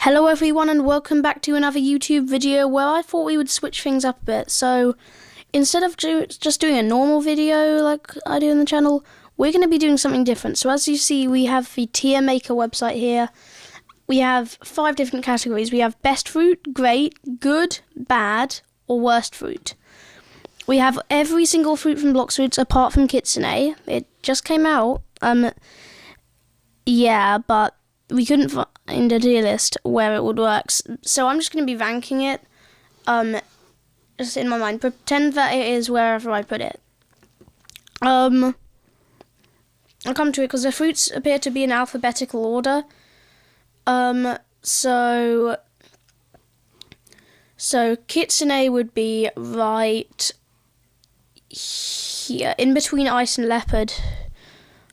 Hello everyone and welcome back to another YouTube video where I thought we would switch things up a bit. So instead of just doing a normal video like I do on the channel, we're going to be doing something different. So as you see, we have the Tiermaker website here. We have 5 different categories. We have best fruit, great, good, bad, or worst fruit. We have every single fruit from Blox Fruits apart from Kitsune. It just came out. Yeah, but we couldn't find a tier list where it would work. So I'm just going to be ranking it, just in my mind. Pretend that it is wherever I put it. I'll come to it because the fruits appear to be in alphabetical order. So Kitsune would be right here, in between ice and leopard,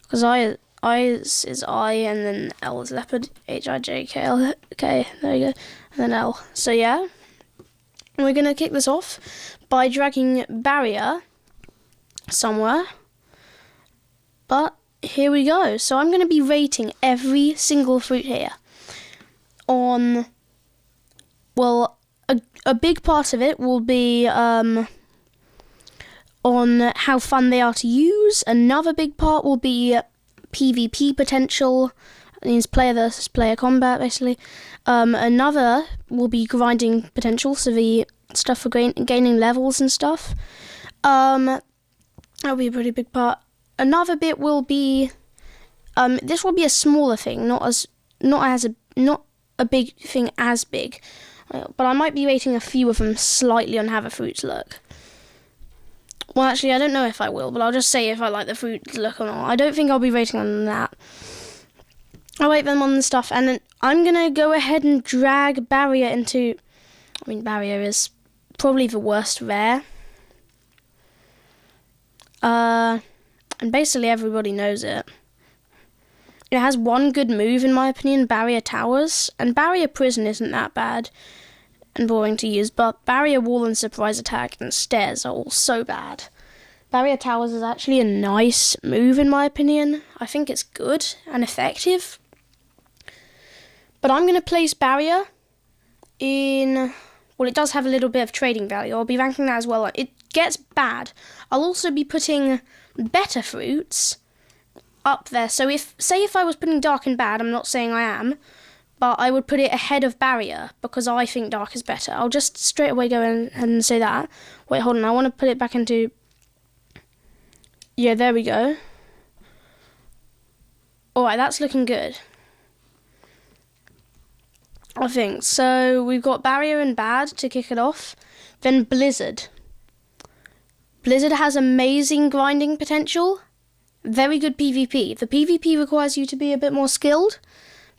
because I's is I and then L is leopard. H-I-J-K-L. Okay, there you go. And then L. So yeah, we're going to kick this off by dragging barrier somewhere. But here we go. So I'm going to be rating every single fruit here on, well, a big part of it will be on how fun they are to use. Another big part will be PvP potential. It means player versus player combat, basically. Another will be grinding potential, so the stuff for gaining levels and stuff. That'll be a pretty big part. Another bit will be, this will be a smaller thing, not a big thing as big, but I might be rating a few of them slightly on how the fruits look. Well, actually, I don't know if I will, but I'll just say if I like the fruits look or not. I don't think I'll be rating on that. I'll rate them on the stuff, and then I'm going to go ahead and drag barrier into, barrier is probably the worst rare. And basically everybody knows it. It has one good move, in my opinion, barrier towers, and barrier prison isn't that bad and boring to use, but barrier wall and surprise attack and stairs are all so bad. Barrier towers is actually a nice move, in my opinion. I think it's good and effective. But I'm going to place barrier in, well, it does have a little bit of trading value. I'll be ranking that as well. It gets bad. I'll also be putting better fruits up there. So if I was putting dark and bad, I'm not saying I am, but I would put it ahead of barrier because I think dark is better. I'll just straight away go ahead and say that. Wait, hold on. I want to put it back into, yeah, there we go. Alright, that's looking good, I think. So we've got barrier and bad to kick it off. Then blizzard. Blizzard has amazing grinding potential. Very good PvP. The PvP requires you to be a bit more skilled,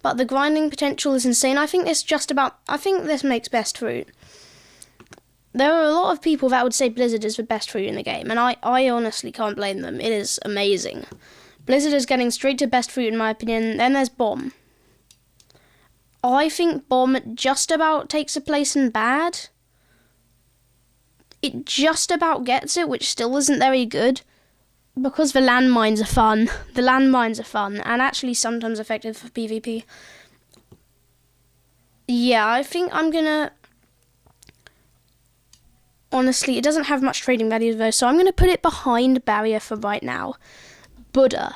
but the grinding potential is insane. I think this makes best fruit. There are a lot of people that would say Blizzard is the best fruit in the game, and I honestly can't blame them. It is amazing. Blizzard is getting straight to best fruit in my opinion. Then there's Bomb. I think Bomb just about takes a place in bad. It just about gets it, which still isn't very good. Because the landmines are fun. The landmines are fun, and actually sometimes effective for PvP. Yeah, I think I'm gonna, honestly, it doesn't have much trading value though, so I'm gonna put it behind barrier for right now. Buddha.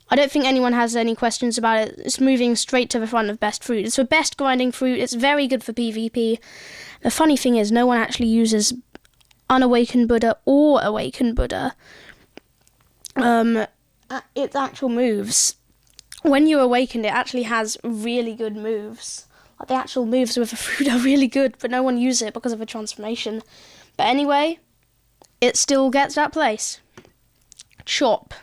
I don't think anyone has any questions about it. It's moving straight to the front of best fruit. It's the best grinding fruit. It's very good for PvP. The funny thing is, no one actually uses Unawakened Buddha or Awakened Buddha. Its actual moves, when you awaken, it actually has really good moves. Like the actual moves with the fruit are really good, but no one uses it because of a transformation. But anyway, it still gets that place. Chop.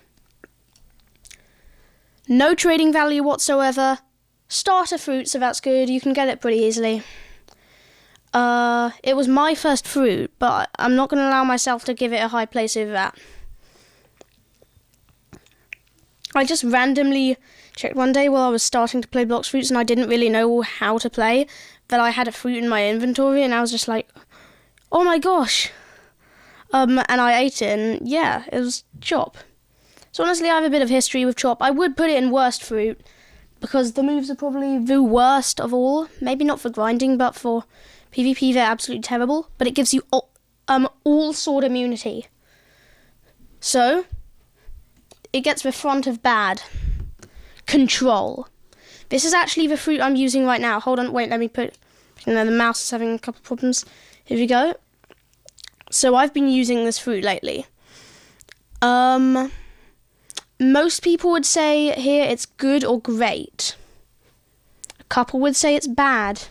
No trading value whatsoever. Starter fruit, so that's good. You can get it pretty easily. It was my first fruit, but I'm not going to allow myself to give it a high place over that. I just randomly checked one day while I was starting to play Blox Fruits and I didn't really know how to play, that I had a fruit in my inventory and I was just like, oh my gosh. And I ate it and yeah, it was Chop. So honestly, I have a bit of history with Chop. I would put it in worst fruit, because the moves are probably the worst of all. Maybe not for grinding, but for PvP they're absolutely terrible. But it gives you all sword immunity. So, it gets the front of bad. Control. This is actually the fruit I'm using right now. Hold on, wait, let me put... the mouse is having a couple problems. Here we go. So I've been using this fruit lately. Most people would say here it's good or great. A couple would say it's bad.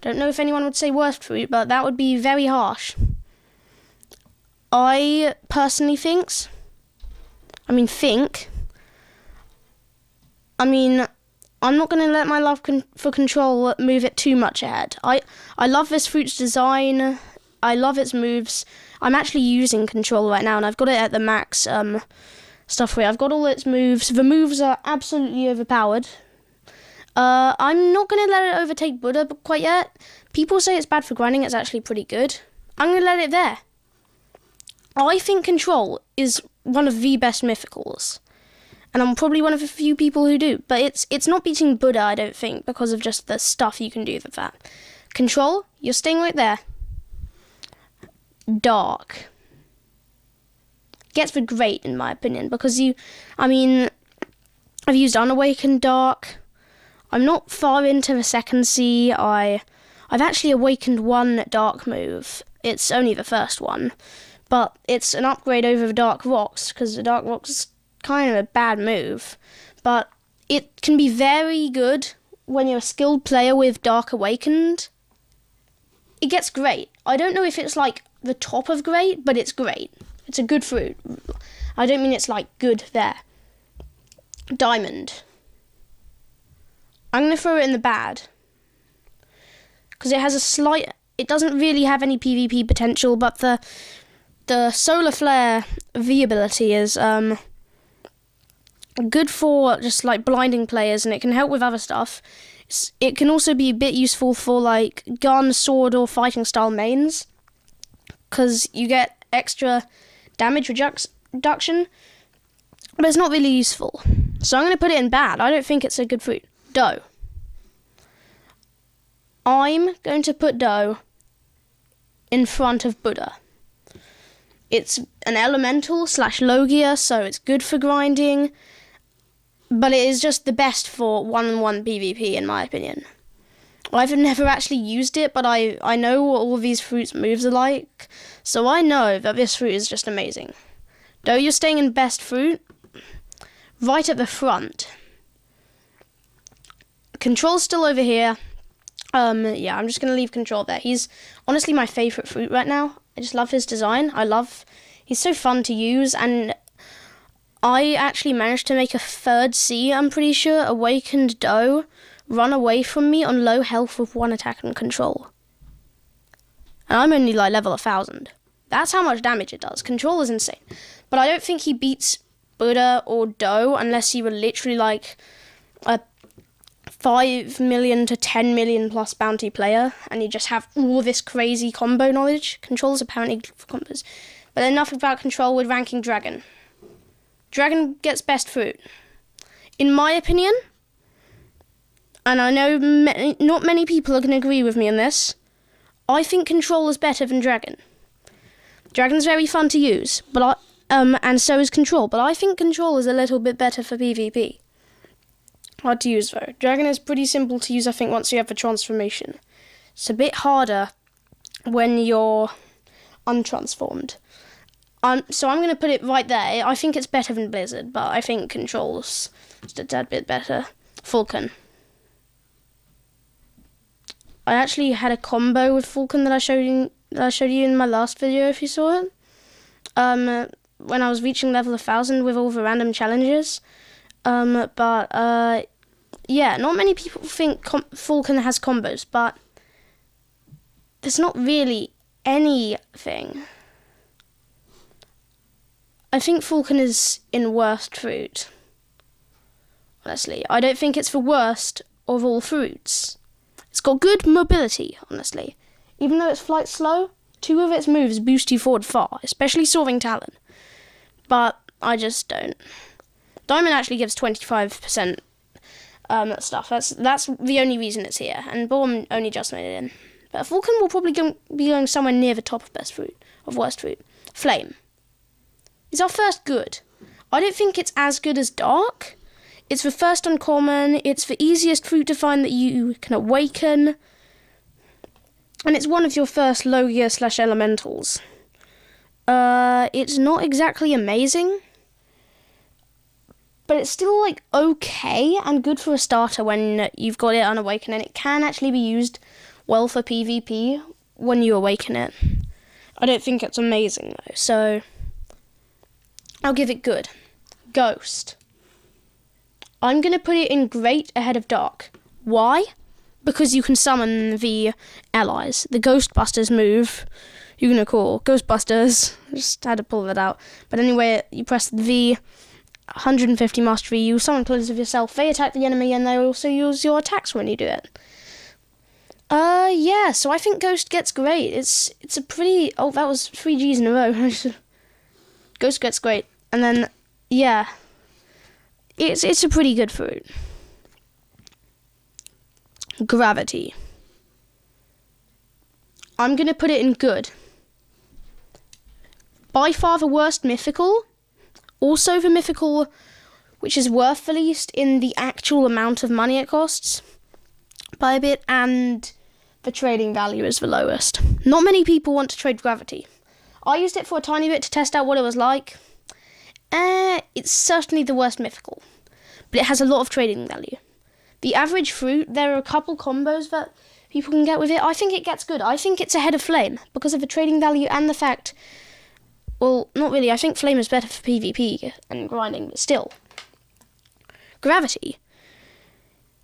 Don't know if anyone would say worst fruit, but that would be very harsh. I personally think... I'm not going to let my love for control move it too much ahead. I love this fruit's design. I love its moves. I'm actually using control right now, and I've got it at the max stuff here. I've got all its moves. The moves are absolutely overpowered. I'm not going to let it overtake Buddha quite yet. People say it's bad for grinding. It's actually pretty good. I'm going to let it there. I think control is one of the best mythicals. And I'm probably one of the few people who do. But it's not beating Buddha, I don't think, because of just the stuff you can do with that. Control, you're staying right there. Dark. Gets the great, in my opinion, because I've used Unawakened Dark. I'm not far into the second C. I've actually awakened one Dark move. It's only the first one. But it's an upgrade over the Dark Rocks, because the Dark Rocks is kind of a bad move. But it can be very good when you're a skilled player with Dark Awakened. It gets great. I don't know if it's like the top of great, but it's great. It's a good fruit. I don't mean it's like good there. Diamond. I'm going to throw it in the bad. Because it has a slight... It doesn't really have any PvP potential, but the Solar Flare V ability is good for just like blinding players, and it can help with other stuff. It can also be a bit useful for like gun, sword, or fighting style mains, because you get extra damage reduction, but it's not really useful. So I'm going to put it in bad. I don't think it's a good fruit. Dough. I'm going to put dough in front of Buddha. It's an elemental / Logia, so it's good for grinding, but it is just the best for 1-on-1 PvP, in my opinion. I've never actually used it, but I know what all of these fruits' moves are like, so I know that this fruit is just amazing. Though you're staying in best fruit, right at the front. Control's still over here. Yeah, I'm just going to leave Control there. He's honestly my favourite fruit right now. I just love his design. He's so fun to use, and I actually managed to make a 3rd C, I'm pretty sure, Awakened Dough, run away from me on low health with 1 attack and control. And I'm only like level 1000. That's how much damage it does. Control is insane. But I don't think he beats Buddha or Dough unless he were literally like a 5 million to 10 million plus bounty player, and you just have all this crazy combo knowledge. Control's apparently good for combos. But enough about Control with ranking Dragon. Dragon gets best fruit. In my opinion, and I know not many people are going to agree with me on this, I think Control is better than Dragon. Dragon's very fun to use, but and so is Control, but I think Control is a little bit better for PvP. Hard to use though. Dragon is pretty simple to use, I think, once you have the transformation. It's a bit harder when you're untransformed. So I'm going to put it right there. I think it's better than Blizzard, but I think Control's just a tad bit better. Falcon. I actually had a combo with Falcon that I showed you in my last video, if you saw it. When I was reaching level 1000 with all the random challenges. Yeah, not many people think Falcon has combos, but there's not really anything. I think Falcon is in worst fruit. Honestly, I don't think it's the worst of all fruits. It's got good mobility, honestly. Even though it's flight slow, 2 of its moves boost you forward far, especially Soaring Talon. But I just don't. Diamond actually gives 25% stuff. That's the only reason it's here. And Born only just made it in. But Vulcan will probably be going somewhere near the top of best fruit, of worst fruit. Flame is our first good. I don't think it's as good as Dark. It's the first uncommon. It's the easiest fruit to find that you can awaken. And it's one of your first Logia/elementals. It's not exactly amazing, but it's still, like, okay and good for a starter when you've got it unawakened, and it can actually be used well for PvP when you awaken it. I don't think it's amazing, though, so I'll give it good. Ghost. I'm going to put it in Great ahead of Dark. Why? Because you can summon the allies. The Ghostbusters move, you're going to call Ghostbusters. I just had to pull that out. But anyway, you press V, 150 mastery, you summon clones of yourself, they attack the enemy, and they also use your attacks when you do it. Yeah, so I think Ghost gets Great. It's a pretty... Oh, that was 3 Gs in a row. Ghost gets Great. And then, yeah, it's a pretty good fruit. Gravity. I'm going to put it in good. By far the worst mythical. Also the mythical which is worth the least in the actual amount of money it costs by a bit, and the trading value is the lowest. Not many people want to trade Gravity. I used it for a tiny bit to test out what it was like. It's certainly the worst mythical, but it has a lot of trading value. The average fruit, there are a couple combos that people can get with it. I think it gets good. I think it's ahead of Flame because of the trading value and the fact... Well, not really. I think Flame is better for PvP and grinding, but still. Gravity.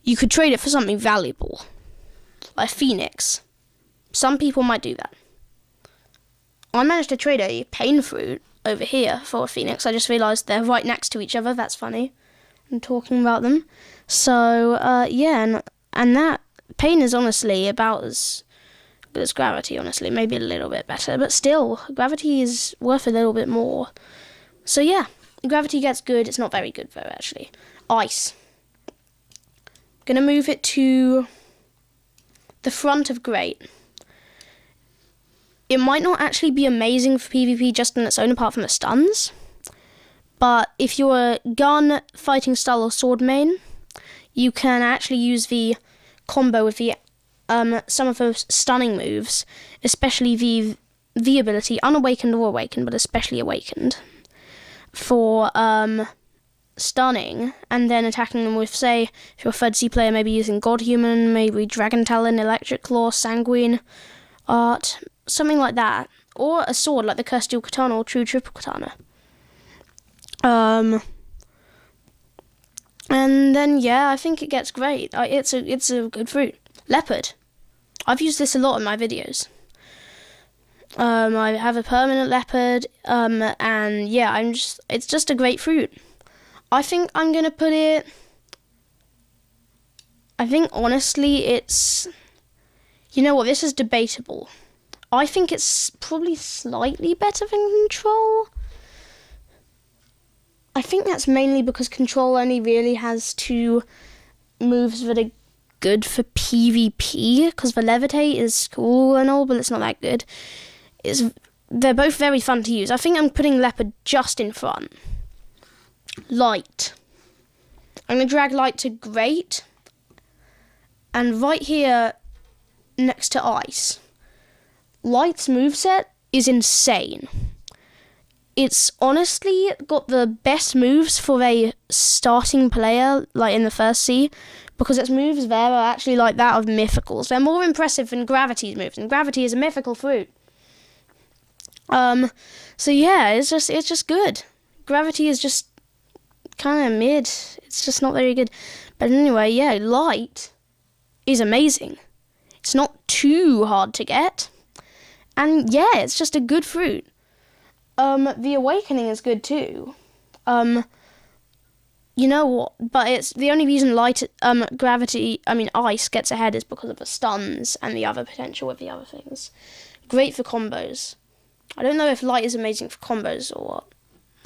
You could trade it for something valuable, like Phoenix. Some people might do that. I managed to trade a Pain Fruit over here for a Phoenix. I just realised they're right next to each other. That's funny. I'm talking about them. So, yeah, and that Pain is honestly about as good as Gravity, honestly. Maybe a little bit better, but still, Gravity is worth a little bit more. So, yeah, Gravity gets good. It's not very good, though, actually. Ice. Gonna move it to the front of Great. It might not actually be amazing for PvP just on its own, apart from the stuns. But if you're a gun, fighting style, or sword main, you can actually use the combo with the some of those stunning moves, especially the ability Unawakened or Awakened, but especially Awakened, for stunning, and then attacking them with, say, if you're a third C player, maybe using Godhuman, maybe Dragon Talon, Electric Claw, Sanguine Art, something like that. Or a sword like the Cursed Dual Katana or True Triple Katana. And then, yeah, I think it gets great. It's a good fruit. Leopard. I've used this a lot in my videos. I have a permanent leopard, and yeah, it's just a great fruit. I think I'm gonna put it... I think, honestly, it's... You know what, this is debatable. I think it's probably slightly better than Control. I think that's mainly because Control only really has 2 moves that are good for PvP, because the Levitate is cool and all, but it's not that good. They're both very fun to use. I think I'm putting Leopard just in front. Light. I'm going to drag Light to Great, and right here next to Ice. Light's moveset is insane. It's honestly got the best moves for a starting player, like in the first C, because its moves there are actually like that of Mythicals. They're more impressive than Gravity's moves, and Gravity is a mythical fruit. So yeah, it's just good. Gravity is just kind of mid. It's just not very good. But anyway, yeah, Light is amazing. It's not too hard to get. And yeah, it's just a good fruit. The Awakening is good too. You know what? But it's the only reason Ice gets ahead is because of the stuns and the other potential with the other things. Great for combos. I don't know if Light is amazing for combos or what,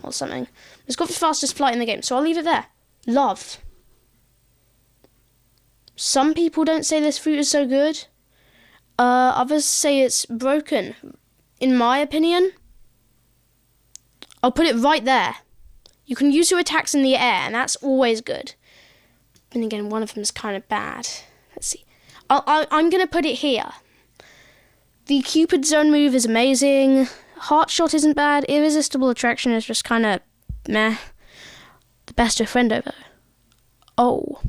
or something. It's got the fastest flight in the game, so I'll leave it there. Love. Some people don't say this fruit is so good. Others say it's broken. In my opinion, I'll put it right there. You can use your attacks in the air, and that's always good. Then again, one of them is kind of bad. Let's see. I'm going to put it here. The Cupid Zone move is amazing. Heart Shot isn't bad. Irresistible Attraction is just kind of meh. The Best of Friend over. Oh.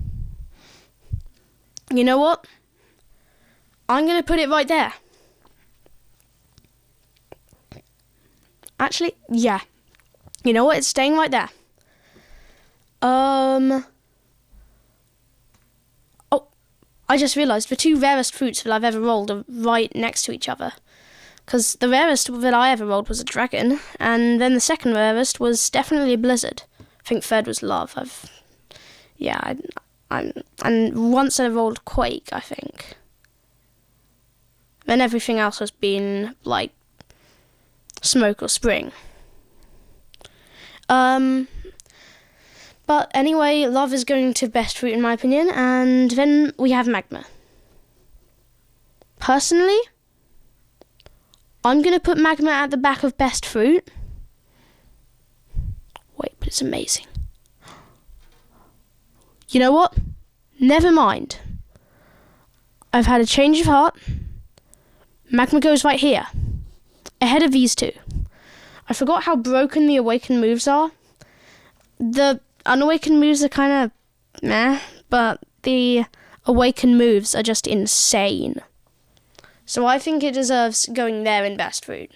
You know what? I'm going to put it right there. Actually, yeah. You know what? It's staying right there. Oh, I just realised the two rarest fruits that I've ever rolled are right next to each other. Because the rarest that I ever rolled was a dragon, and then the second rarest was definitely a blizzard. I think third was love. And once I rolled quake, I think. Then everything else has been like smoke or spring. But anyway, love is going to best fruit in my opinion, and then we have magma. Personally, I'm going to put magma at the back of best fruit. Wait, but it's amazing. You know what? Never mind. I've had a change of heart. Magma goes right here, ahead of these two. I forgot how broken the awakened moves are. The unawakened moves are kind of meh, but the awakened moves are just insane. So I think it deserves going there in best fruit.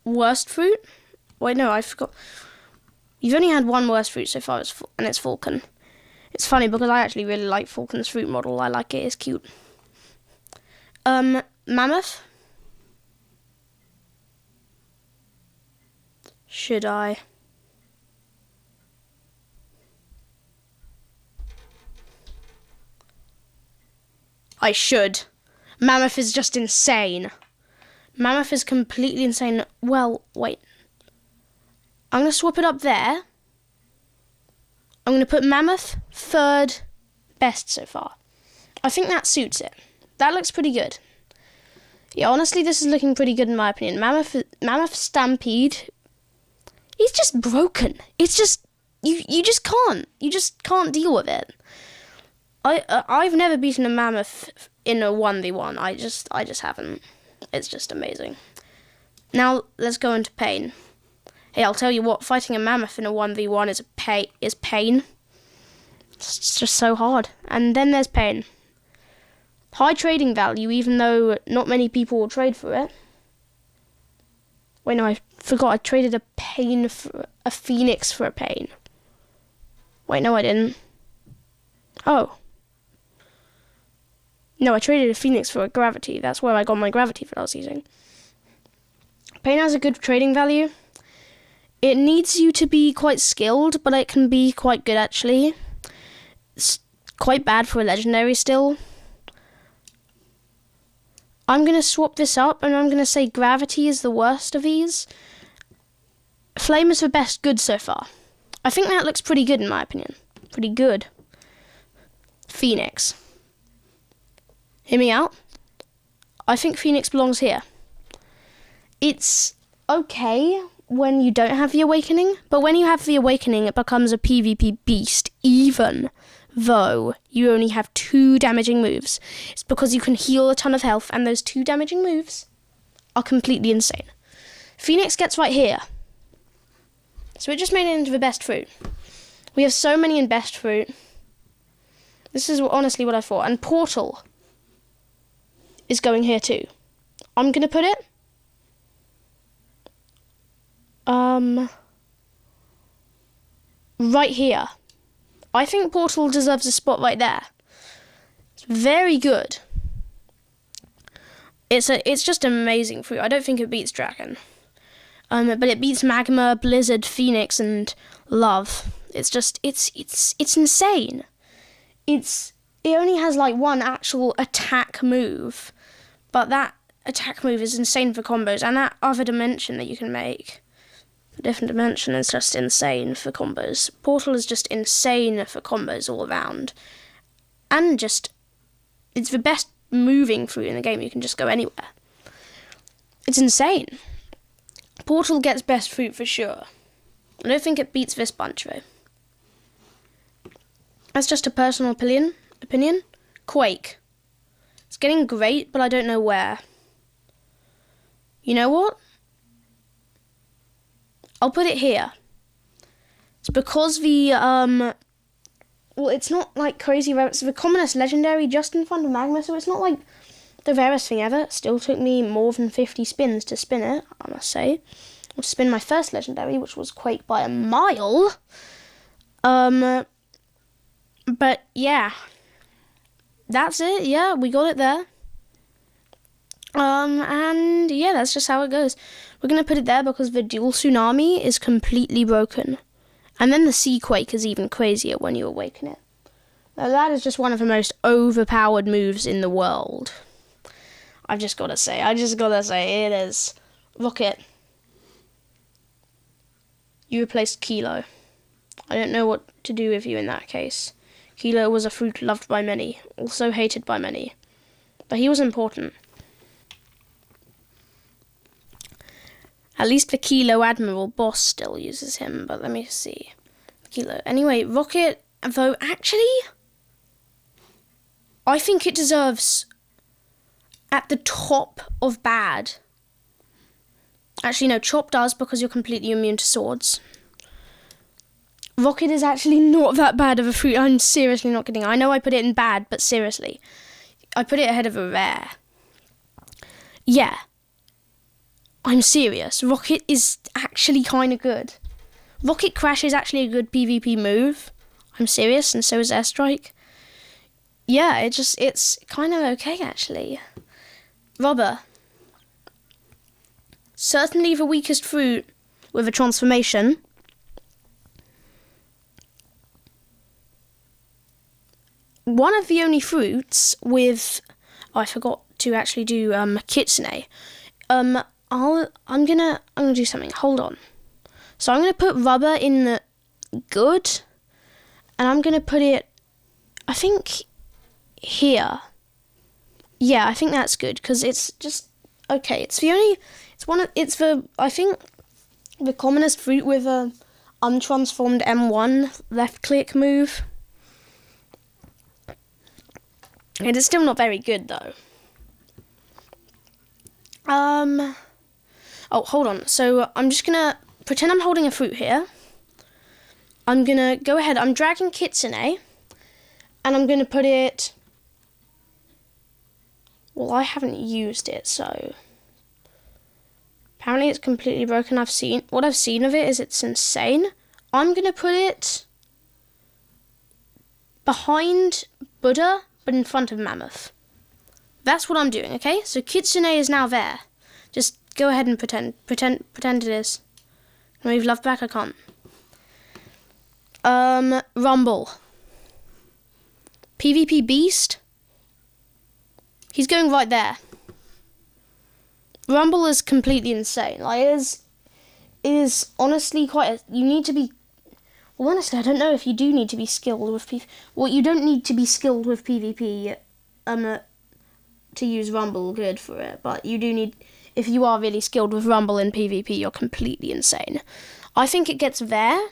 Worst fruit? Wait, no, I forgot. You've only had one worst fruit so far, and it's Falcon. It's funny because I actually really like Falcon's fruit model. I like it, it's cute. Mammoth? Should I? I should. Mammoth is just insane. Mammoth is completely insane. Well, wait. I'm going to swap it up there. I'm going to put Mammoth third best so far. I think that suits it. That looks pretty good. Yeah, honestly, this is looking pretty good in my opinion. Mammoth Stampede. It's just broken. It's just you just can't. You just can't deal with it. I've never beaten a mammoth in a 1v1. I just haven't. It's just amazing. Now let's go into pain. Hey, I'll tell you what, fighting a mammoth in a 1v1 is pain. It's just so hard. And then there's pain. High trading value, even though not many people will trade for it. Wait, no, I forgot I traded a pain for a phoenix for a pain. Wait, no, I didn't. Oh. No, I traded a phoenix for a gravity. That's where I got my gravity that I was using. Pain has a good trading value. It needs you to be quite skilled, but it can be quite good actually. It's quite bad for a legendary still. I'm going to swap this up and I'm going to say gravity is the worst of these. Flame is the best good so far. I think that looks pretty good in my opinion. Pretty good. Phoenix. Hear me out. I think Phoenix belongs here. It's okay when you don't have the awakening, but when you have the awakening it becomes a PvP beast, even though you only have 2 damaging moves. It's because you can heal a ton of health, and those 2 damaging moves are completely insane. Phoenix gets right here. So it just made it into the best fruit. We have so many in best fruit. This is honestly what I thought. And Portal is going here too. I'm going to put it right here. I think Portal deserves a spot right there. It's very good. It's just amazing fruit. I don't think it beats Dragon. But it beats Magma, Blizzard, Phoenix, and Love. It's insane. It only has like one actual attack move, but that attack move is insane for combos, and that other dimension that you can make. Different Dimension is just insane for combos. Portal is just insane for combos all around. And just, it's the best moving fruit in the game. You can just go anywhere. It's insane. Portal gets best fruit for sure. I don't think it beats this bunch though. That's just a personal opinion. Quake. It's getting great, but I don't know where. You know what? I'll put it here. It's because the, well, it's not like crazy rare. It's the commonest legendary just in front of Magma, so it's not like the rarest thing ever. It still took me more than 50 spins to spin it, I must say. Or to spin my first legendary, which was Quake by a mile. But yeah. That's it. Yeah, we got it there. And yeah, that's just how it goes. We're going to put it there because the dual tsunami is completely broken. And then the sea quake is even crazier when you awaken it. Now that is just one of the most overpowered moves in the world. I just gotta say it is. Rocket. You replaced Kilo. I don't know what to do with you in that case. Kilo was a fruit loved by many, also hated by many. But he was important. At least the Kilo Admiral boss still uses him, but let me see. Kilo. Anyway, Rocket, though, actually, I think it deserves at the top of bad. Actually, no, Chop does because you're completely immune to swords. Rocket is actually not that bad of a fruit. I'm seriously not kidding. I know I put it in bad, but seriously. I put it ahead of a rare. Yeah. I'm serious. Rocket is actually kind of good. Rocket Crash is actually a good PvP move. I'm serious, and so is Airstrike. Yeah, it's kind of okay, actually. Robber. Certainly the weakest fruit with a transformation. One of the only fruits with... Oh, I forgot to actually do Kitsune. I'm gonna do something. Hold on. So I'm gonna put Rubber in the good, and I'm gonna put it, I think, here. Yeah, I think that's good because it's just okay. It's I think the commonest fruit with a untransformed M1 left click move. It is still not very good though. Oh, hold on. So I'm just gonna pretend I'm holding a fruit here. I'm gonna go ahead. I'm dragging Kitsune, and I'm gonna put it. Well, I haven't used it, so apparently it's completely broken. What I've seen of it is it's insane. I'm gonna put it behind Buddha, but in front of Mammoth. That's what I'm doing, okay? So Kitsune is now there. Just go ahead and pretend it is. Can I move love back? I can't. Rumble. PvP Beast. He's going right there. Rumble is completely insane. Like, it is honestly quite you need to be... Well, honestly, I don't know if you do need to be skilled with PvP. Well, you don't need to be skilled with PvP, to use Rumble good for it, but you do need... If you are really skilled with Rumble in PvP, you're completely insane. I think it gets there.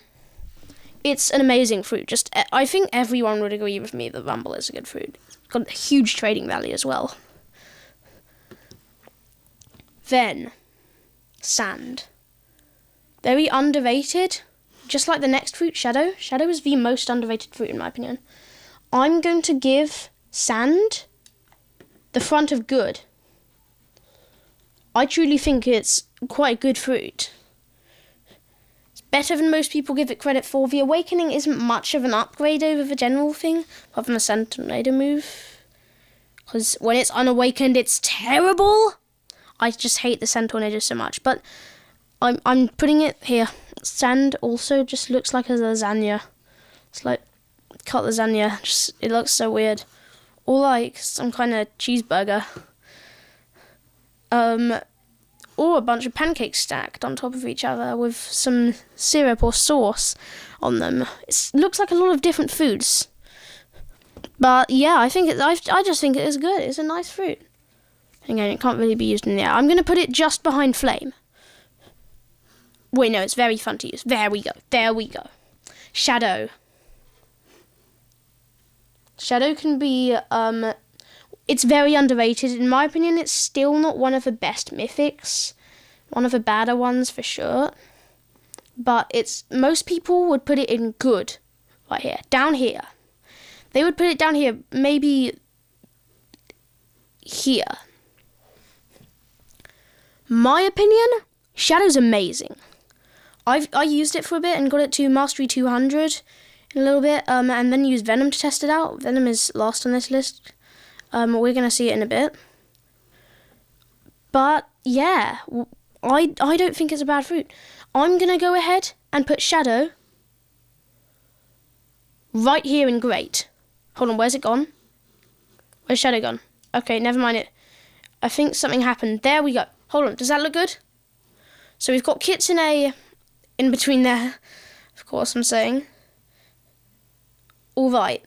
It's an amazing fruit. I think everyone would agree with me that Rumble is a good fruit. It's got a huge trading value as well. Then, Sand. Very underrated. Just like the next fruit, Shadow. Shadow is the most underrated fruit in my opinion. I'm going to give Sand the front of good. I truly think it's quite a good fruit. It's better than most people give it credit for. The Awakening isn't much of an upgrade over the general thing, apart from the Sentinel move. Because when it's unawakened, it's terrible. I just hate the Sentinel so much. But I'm putting it here. Sand also just looks like a lasagna. It's like cut lasagna. It looks so weird. Or like some kind of cheeseburger. or a bunch of pancakes stacked on top of each other with some syrup or sauce on them. It looks like a lot of different foods. But yeah, I just think it is good. It's a nice fruit. Again, it can't really be used in the air. I'm going to put it just behind flame. Wait, no, it's very fun to use. There we go. There we go. Shadow. Shadow can be, it's very underrated. In my opinion, it's still not one of the best mythics. One of the badder ones for sure. But most people would put it in good. Right here. Down here. They would put it down here. Maybe here. My opinion, Shadow's amazing. I used it for a bit and got it to Mastery 200 in a little bit, and then used Venom to test it out. Venom is last on this list. We're going to see it in a bit. But, yeah, I don't think it's a bad fruit. I'm going to go ahead and put Shadow right here in Great. Hold on, where's it gone? Where's Shadow gone? Okay, never mind it. I think something happened. There we go. Hold on, does that look good? So we've got Kitsune in between there, of course I'm saying. All right.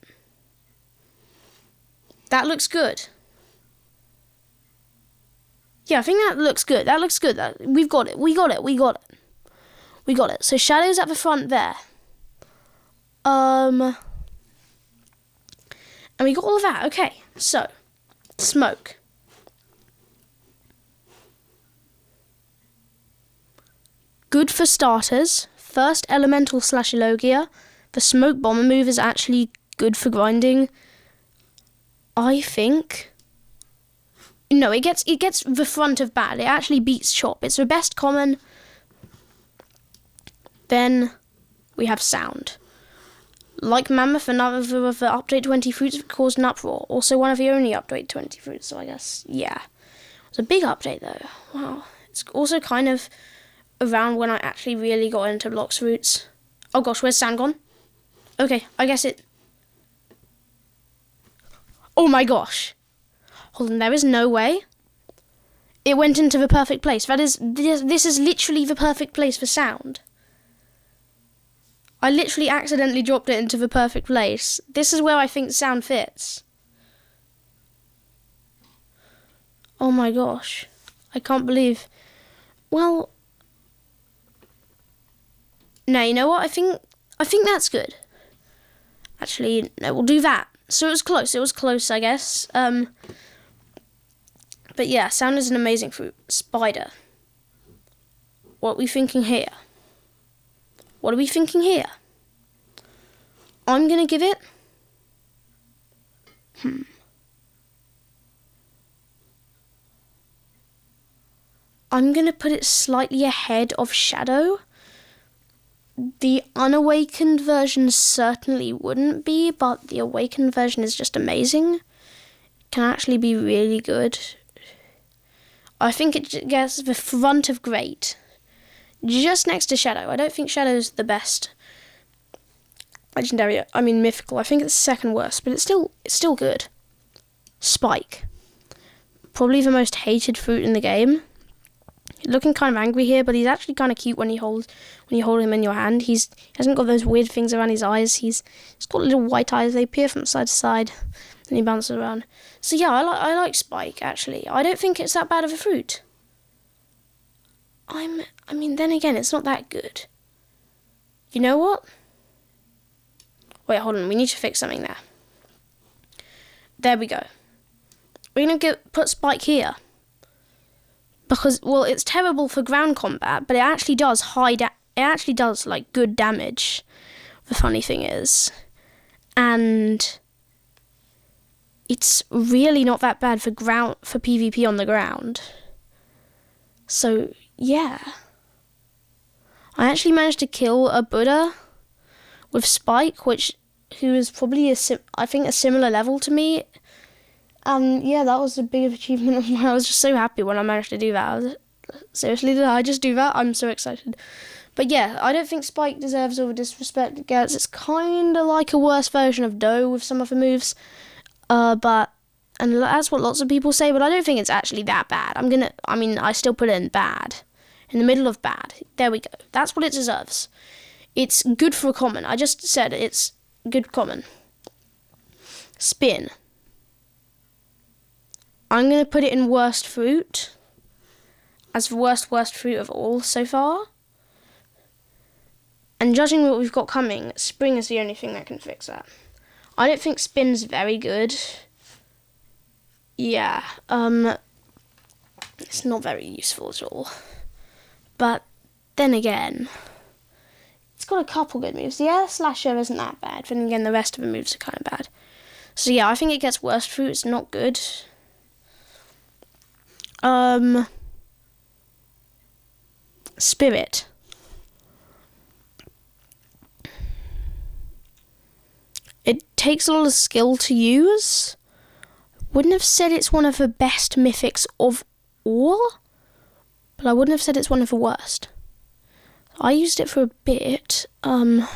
That looks good. Yeah, I think that looks good. That looks good. We've got it. We got it. We got it. We got it. So Shadow's at the front there. And we got all of that. Okay, so smoke. Good for starters. First elemental / Logia. The smoke bomber move is actually good for grinding. I think. No, it gets the front of bad. It actually beats Chop. It's the best common. Then we have sound. Like Mammoth, another of the update 20 fruits caused an uproar. Also one of the only update 20 fruits, so I guess, yeah. It's a big update though. Wow. It's also kind of around when I actually really got into Blox Fruits. Oh gosh, where's sound gone? Okay, I guess it... Oh my gosh. Hold on, there is no way. It went into the perfect place. This is literally the perfect place for sound. I literally accidentally dropped it into the perfect place. This is where I think sound fits. Oh my gosh. I can't believe... Well... No, you know what? I think that's good. Actually, no, we'll do that. So it was close, I guess. But yeah, sound is an amazing fruit. Spider. What are we thinking here? What are we thinking here? I'm going to give it... I'm going to put it slightly ahead of Shadow. The unawakened version certainly wouldn't be, but the awakened version is just amazing. It can actually be really good. I think it gets the front of Great. Just next to Shadow. I don't think Shadow's the best legendary, mythical. I think it's second worst, but it's still good. Spike. Probably the most hated fruit in the game. Looking kind of angry here, but he's actually kind of cute when you hold him in your hand. He hasn't got those weird things around his eyes. He's got little white eyes. They appear from side to side, and he bounces around. So yeah, I like Spike actually. I don't think it's that bad of a fruit. Then again, it's not that good. You know what? Wait, hold on. We need to fix something there. There we go. We're gonna put Spike here. Because, well, it's terrible for ground combat, but it actually does good damage. The funny thing is. And it's really not that bad for PvP on the ground. So, yeah. I actually managed to kill a Buddha with Spike, who is probably a similar level to me. Yeah, that was a big achievement of mine. I was just so happy when I managed to do that. Seriously, did I just do that? I'm so excited. But yeah, I don't think Spike deserves all the disrespect it gets. It's kind of like a worse version of Doe with some of the moves. But And that's what lots of people say, but I don't think it's actually that bad. I still put it in bad. In the middle of bad. There we go. That's what it deserves. It's good for a common. I just said it's good common. Spin. I'm going to put it in worst fruit. As the worst fruit of all so far. And judging what we've got coming, spring is the only thing that can fix that. I don't think spin's very good. Yeah, it's not very useful at all. But then again, it's got a couple good moves. The air slasher isn't that bad, but then again, the rest of the moves are kind of bad. So yeah, I think it gets worst fruit. It's not good. Spirit. It takes a lot of skill to use. Wouldn't have said it's one of the best mythics of all, but I wouldn't have said it's one of the worst. I used it for a bit. I'm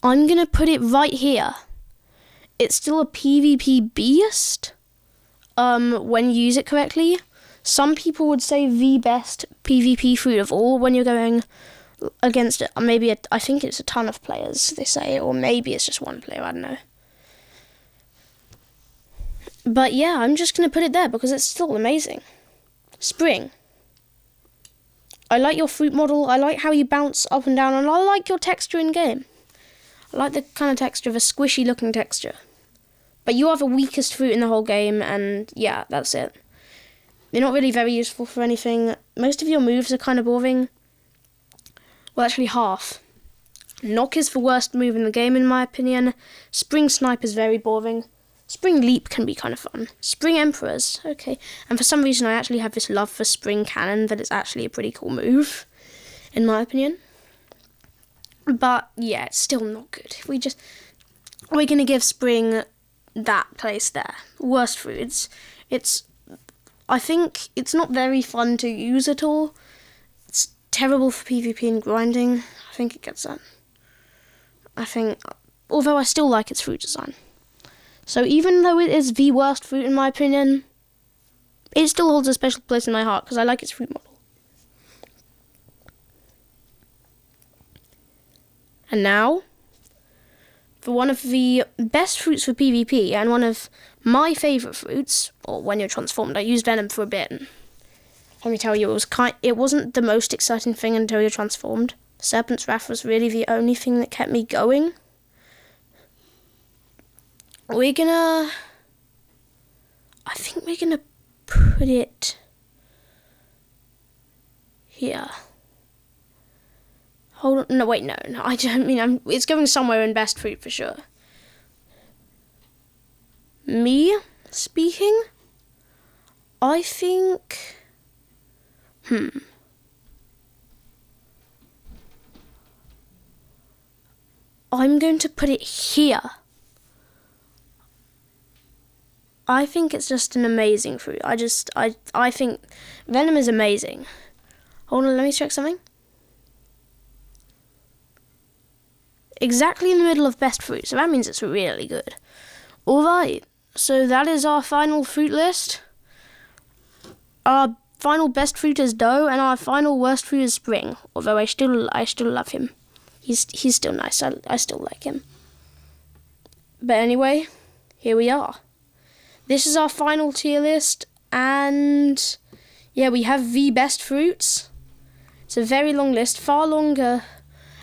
gonna put it right here. It's still a PvP beast. When you use it correctly. Some people would say the best PvP fruit of all when you're going against it. I think it's a ton of players, they say, or maybe it's just one player, I don't know. But yeah, I'm just going to put it there because it's still amazing. Spring. I like your fruit model, I like how you bounce up and down, and I like your texture in game. I like the kind of texture, of a squishy looking texture. But you are the weakest fruit in the whole game, and yeah, that's it. You're not really very useful for anything. Most of your moves are kind of boring. Well, actually half. Knock is the worst move in the game, in my opinion. Spring Snipe is very boring. Spring Leap can be kind of fun. Spring Emperors, okay. And for some reason, I actually have this love for Spring Cannon that it's actually a pretty cool move, in my opinion. But yeah, it's still not good. We're going to give Spring that place there. Worst fruits. I think it's not very fun to use at all. It's terrible for PvP and grinding. I think it gets that. Although I still like its fruit design. So even though it is the worst fruit in my opinion, it still holds a special place in my heart because I like its fruit model. And now, for one of the best fruits for PvP and one of my favourite fruits, or when you're transformed, I used Venom for a bit. Let me tell you, it wasn't the most exciting thing until you're transformed. Serpent's Wrath was really the only thing that kept me going. I think we're gonna put it here. Hold on, no, wait, no, I don't mean, it's going somewhere in best fruit for sure. Me speaking, I think, I'm going to put it here. I think it's just an amazing fruit. I think Venom is amazing. Hold on, let me check something. Exactly in the middle of best fruit, so that means it's really good. Alright, so that is our final fruit list. Our final best fruit is Doe, and our final worst fruit is Spring. Although I still love him. He's still nice. I still like him. But anyway, here we are. This is our final tier list, and yeah, we have the best fruits. It's a very long list, far longer,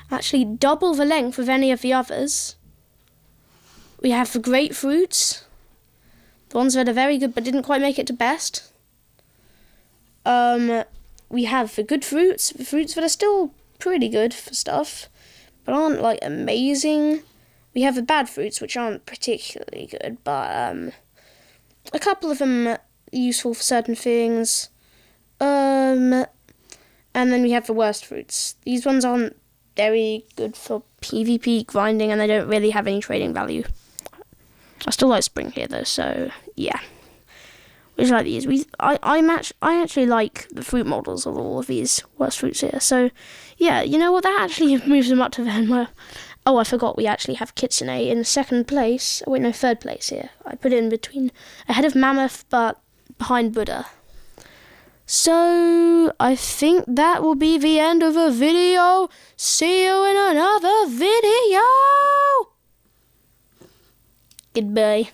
actually double the length of any of the others. We have the great fruits, the ones that are very good but didn't quite make it to best. We have the good fruits, the fruits that are still pretty good for stuff, but aren't like amazing. We have the bad fruits, which aren't particularly good, but a couple of them are useful for certain things. And then we have the worst fruits. These ones aren't very good for PvP grinding, and they don't really have any trading value. I still like Spring here though, so yeah. We just like these. I actually like the fruit models of all of these worst fruits here. So yeah, you know what? That actually moves them up to Oh, I forgot we actually have Kitsune in second place. Oh, wait, no, third place here. I put it in between, ahead of Mammoth, but behind Buddha. So, I think that will be the end of the video. See you in another video. Goodbye.